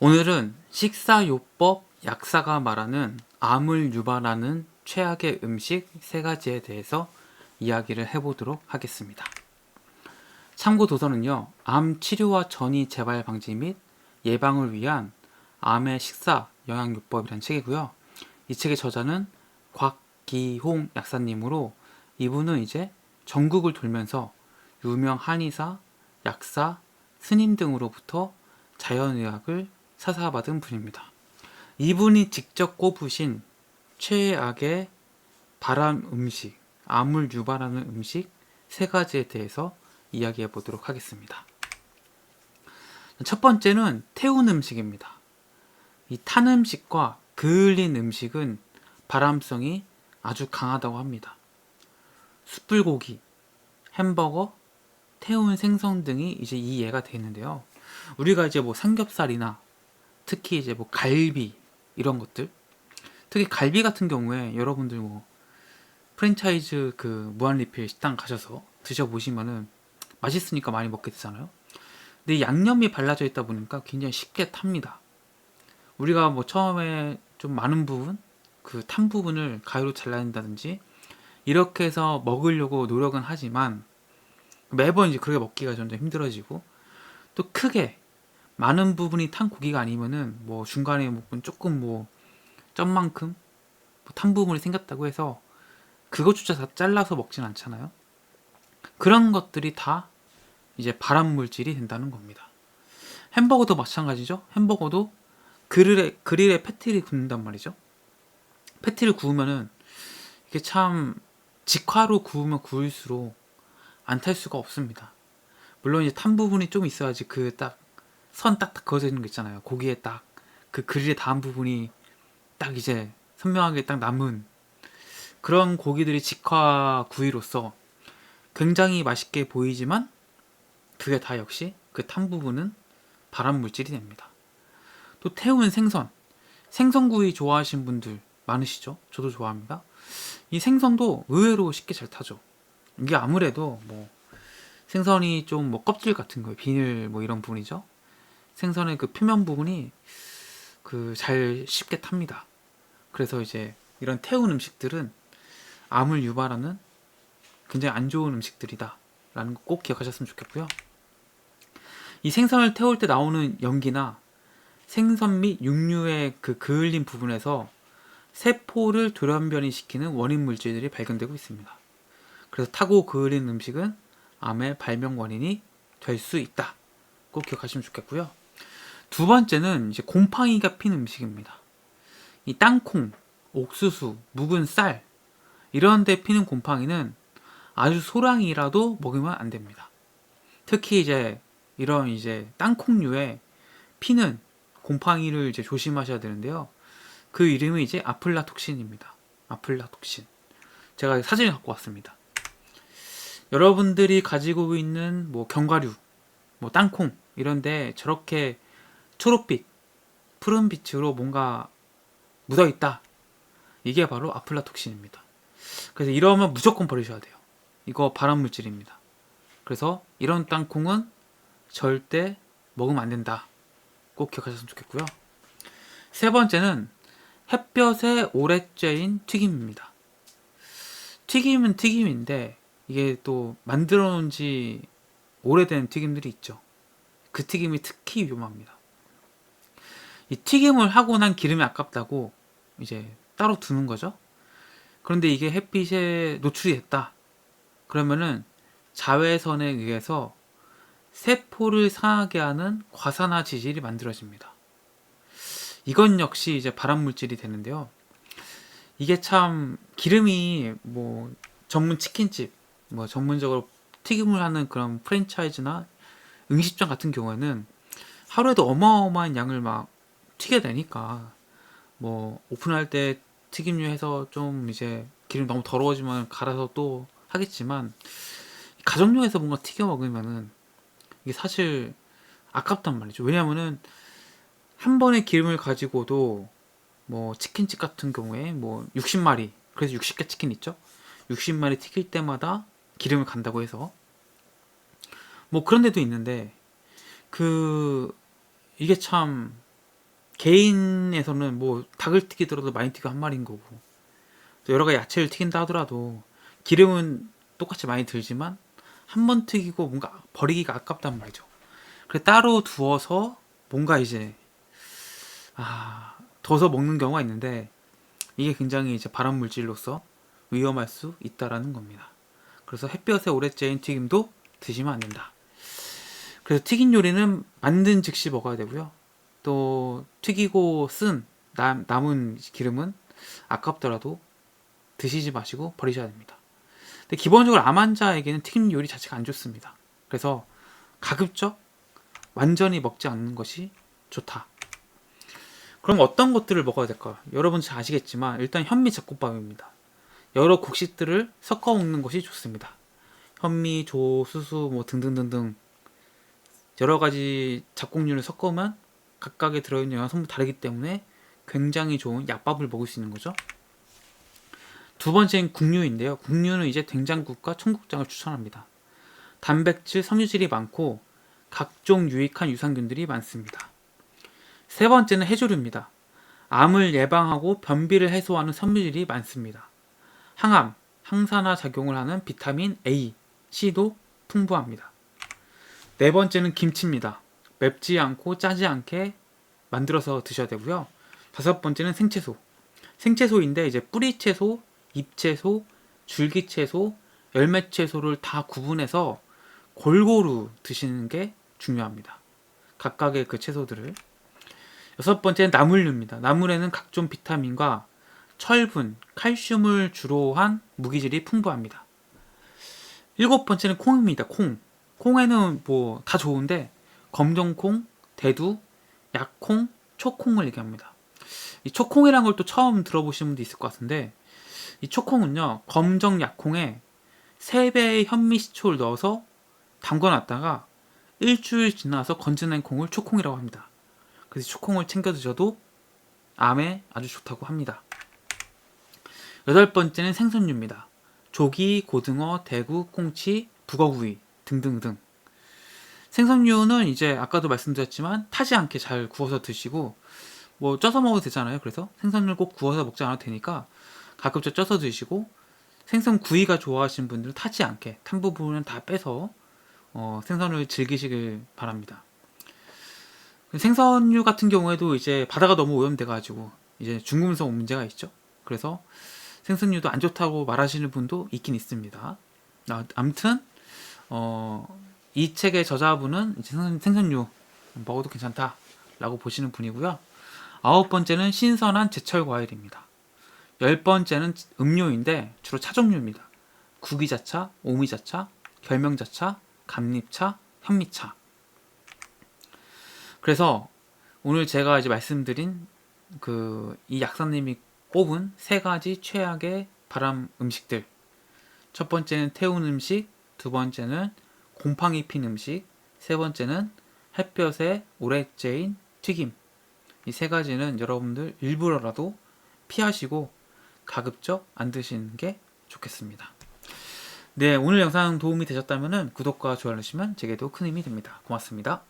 오늘은 식사요법 약사가 말하는 암을 유발하는 최악의 음식 3가지에 대해서 이야기를 해보도록 하겠습니다. 참고 도서는요, 암 치료와 전이 재발 방지 및 예방을 위한 암의 식사 영양요법이라는 책이고요. 이 책의 저자는 곽기홍 약사님으로, 이분은 이제 전국을 돌면서 유명 한의사, 약사, 스님 등으로부터 자연의학을 사사받은 분입니다. 이분이 직접 꼽으신 최악의 발암 음식, 암을 유발하는 음식 3가지에 대해서 이야기해 보도록 하겠습니다. 첫 번째는 태운 음식입니다. 이 탄 음식과 그을린 음식은 발암성이 아주 강하다고 합니다. 숯불고기, 햄버거, 태운 생선 등이 이제 이 예가 되는데요. 우리가 이제 뭐 삼겹살이나 특히 이제 뭐 갈비 이런 것들, 특히 갈비 같은 경우에 여러분들 뭐 프랜차이즈 그 무한리필 식당 가셔서 드셔보시면은 맛있으니까 많이 먹게 되잖아요. 근데 이 양념이 발라져 있다 보니까 굉장히 쉽게 탑니다. 우리가 뭐 처음에 좀 많은 부분, 그 탄 부분을 가위로 잘라낸다든지 이렇게 해서 먹으려고 노력은 하지만 매번 이제 그렇게 먹기가 점점 힘들어지고, 또 크게 많은 부분이 탄 고기가 아니면은 뭐 중간에 뭐 조금 뭐 점만큼 뭐탄 부분이 생겼다고 해서 그것조차 다 잘라서 먹진 않잖아요. 그런 것들이 다 이제 발암 물질이 된다는 겁니다. 햄버거도 마찬가지죠. 햄버거도 그릴에 패티를 굽는단 말이죠. 패티를 구우면은 이게 참 직화로 구우면 구울수록 안 탈 수가 없습니다. 물론 이제 탄 부분이 좀 있어야지 그 딱 선 딱딱 그어져 있는 거 있잖아요. 고기에 딱 그 그릴에 닿은 부분이 딱 이제 선명하게 딱 남은 그런 고기들이 직화 구이로서 굉장히 맛있게 보이지만, 그게 다 역시 그 탄 부분은 발암 물질이 됩니다. 또 태운 생선, 생선구이 좋아하시는 분들 많으시죠? 저도 좋아합니다. 이 생선도 의외로 쉽게 잘 타죠. 이게 아무래도 뭐 생선이 좀 뭐 껍질 같은 거예요. 비늘 뭐 이런 부분이죠. 생선의 그 표면 부분이 그 잘 쉽게 탑니다. 그래서 이제 이런 태운 음식들은 암을 유발하는 굉장히 안 좋은 음식들이다 라는 거 꼭 기억하셨으면 좋겠고요. 이 생선을 태울 때 나오는 연기나 생선 및 육류의 그 그을린 부분에서 세포를 돌연변이시키는 원인 물질들이 발견되고 있습니다. 그래서 타고 그을린 음식은 암의 발병 원인이 될 수 있다. 꼭 기억하시면 좋겠고요. 두 번째는 이제 곰팡이가 핀 음식입니다. 이 땅콩, 옥수수, 묵은 쌀 이런 데 피는 곰팡이는 아주 소량이라도 먹으면 안 됩니다. 특히 이제 이런 이제 땅콩류에 피는 곰팡이를 이제 조심하셔야 되는데요. 그 이름이 이제 아플라톡신입니다. 아플라톡신. 제가 사진을 갖고 왔습니다. 여러분들이 가지고 있는 뭐 견과류, 뭐 땅콩 이런데 저렇게 초록빛, 푸른빛으로 뭔가 묻어있다. 이게 바로 아플라톡신입니다. 그래서 이러면 무조건 버리셔야 돼요. 이거 발암물질입니다. 그래서 이런 땅콩은 절대 먹으면 안 된다. 꼭 기억하셨으면 좋겠고요. 세 번째는 햇볕에 오래 쬐인 튀김입니다. 튀김은 튀김인데 이게 또 만들어 놓은 지 오래된 튀김들이 있죠. 그 튀김이 특히 위험합니다. 이 튀김을 하고 난 기름이 아깝다고 이제 따로 두는 거죠. 그런데 이게 햇빛에 노출이 됐다. 그러면은 자외선에 의해서 세포를 상하게 하는 과산화 지질이 만들어집니다. 이건 역시 이제 발암물질이 되는데요. 이게 참 기름이 뭐 전문 치킨집, 뭐 전문적으로 튀김을 하는 그런 프랜차이즈나 음식점 같은 경우에는 하루에도 어마어마한 양을 막 튀겨내니까 뭐 오픈할 때 튀김류 해서 좀 이제 기름 너무 더러워지면 갈아서 또 하겠지만, 가정용에서 뭔가 튀겨 먹으면은 이게 사실 아깝단 말이죠. 왜냐면은 한 번의 기름을 가지고도 뭐 치킨집 같은 경우에 뭐 60마리, 그래서 60개 치킨 있죠. 60마리 튀길 때마다 기름을 간다고 해서 뭐 그런 데도 있는데, 그 이게 참 개인에서는 뭐 닭을 튀기더라도 많이 튀겨 한 마리인 거고, 또 여러 가지 야채를 튀긴다 하더라도 기름은 똑같이 많이 들지만 한 번 튀기고 뭔가 버리기가 아깝단 말이죠. 그래 따로 두어서 뭔가 이제 둬서 먹는 경우가 있는데, 이게 굉장히 이제 발암 물질로서 위험할 수 있다라는 겁니다. 그래서 햇볕에 오래 쬐인 튀김도 드시면 안 된다. 그래서 튀긴 요리는 만든 즉시 먹어야 되고요. 또 튀기고 쓴 남은 기름은 아깝더라도 드시지 마시고 버리셔야 됩니다. 근데 기본적으로 암 환자에게는 튀긴 요리 자체가 안 좋습니다. 그래서 가급적 완전히 먹지 않는 것이 좋다. 그럼 어떤 것들을 먹어야 될까? 여러분 잘 아시겠지만 일단 현미 잡곡밥입니다. 여러 곡식들을 섞어 먹는 것이 좋습니다. 현미, 조, 수수 뭐 등등등등 여러 가지 잡곡류를 섞으면 각각에 들어있는 영양성분이 다르기 때문에 굉장히 좋은 약밥을 먹을 수 있는 거죠. 두 번째는 국류인데요. 국류는 이제 된장국과 청국장을 추천합니다. 단백질, 섬유질이 많고 각종 유익한 유산균들이 많습니다. 세 번째는 해조류입니다. 암을 예방하고 변비를 해소하는 섬유질이 많습니다. 항암, 항산화 작용을 하는 비타민 A, C도 풍부합니다. 네 번째는 김치입니다. 맵지 않고 짜지 않게 만들어서 드셔야 되고요. 다섯 번째는 생채소. 생채소인데 이제 뿌리채소, 잎채소, 줄기채소, 열매채소를 다 구분해서 골고루 드시는 게 중요합니다. 각각의 그 채소들을. 여섯 번째는 나물류입니다. 나물에는 각종 비타민과 철분, 칼슘을 주로 한 무기질이 풍부합니다. 일곱 번째는 콩입니다. 콩. 콩에는 뭐 다 좋은데 검정콩, 대두, 약콩, 초콩을 얘기합니다. 이 초콩이라는 걸 또 처음 들어보신 분도 있을 것 같은데, 이 초콩은요 검정 약콩에 3배의 현미식초를 넣어서 담궈놨다가 일주일 지나서 건져낸 콩을 초콩이라고 합니다. 그래서 초콩을 챙겨 드셔도 암에 아주 좋다고 합니다. 여덟 번째는 생선류입니다. 조기, 고등어, 대구, 꽁치, 북어구이 등등등. 생선류는 이제 아까도 말씀드렸지만 타지 않게 잘 구워서 드시고, 뭐 쪄서 먹어도 되잖아요. 그래서 생선을 꼭 구워서 먹지 않아도 되니까 가급적 쪄서 드시고, 생선 구이가 좋아하시는 분들은 타지 않게 탄 부분은 다 빼서 생선을 즐기시길 바랍니다. 생선류 같은 경우에도 이제 바다가 너무 오염돼가지고 이제 중금속 문제가 있죠. 그래서 생선류도 안 좋다고 말하시는 분도 있긴 있습니다. 아무튼 이 책의 저자분은 이제 생선류 먹어도 괜찮다라고 보시는 분이고요. 아홉 번째는 신선한 제철 과일입니다. 열 번째는 음료인데 주로 차 종류입니다. 구기자차, 오미자차, 결명자차, 감립차, 현미차. 그래서 오늘 제가 이제 말씀드린 이 약사님이 꼽은 세 가지 최악의 발암 음식들. 첫 번째는 태운 음식, 두 번째는 곰팡이 핀 음식, 세 번째는 햇볕에 오래 쬐인 튀김. 이 세 가지는 여러분들 일부러라도 피하시고 가급적 안 드시는 게 좋겠습니다. 네, 오늘 영상 도움이 되셨다면 구독과 좋아요 누르시면 제게도 큰 힘이 됩니다. 고맙습니다.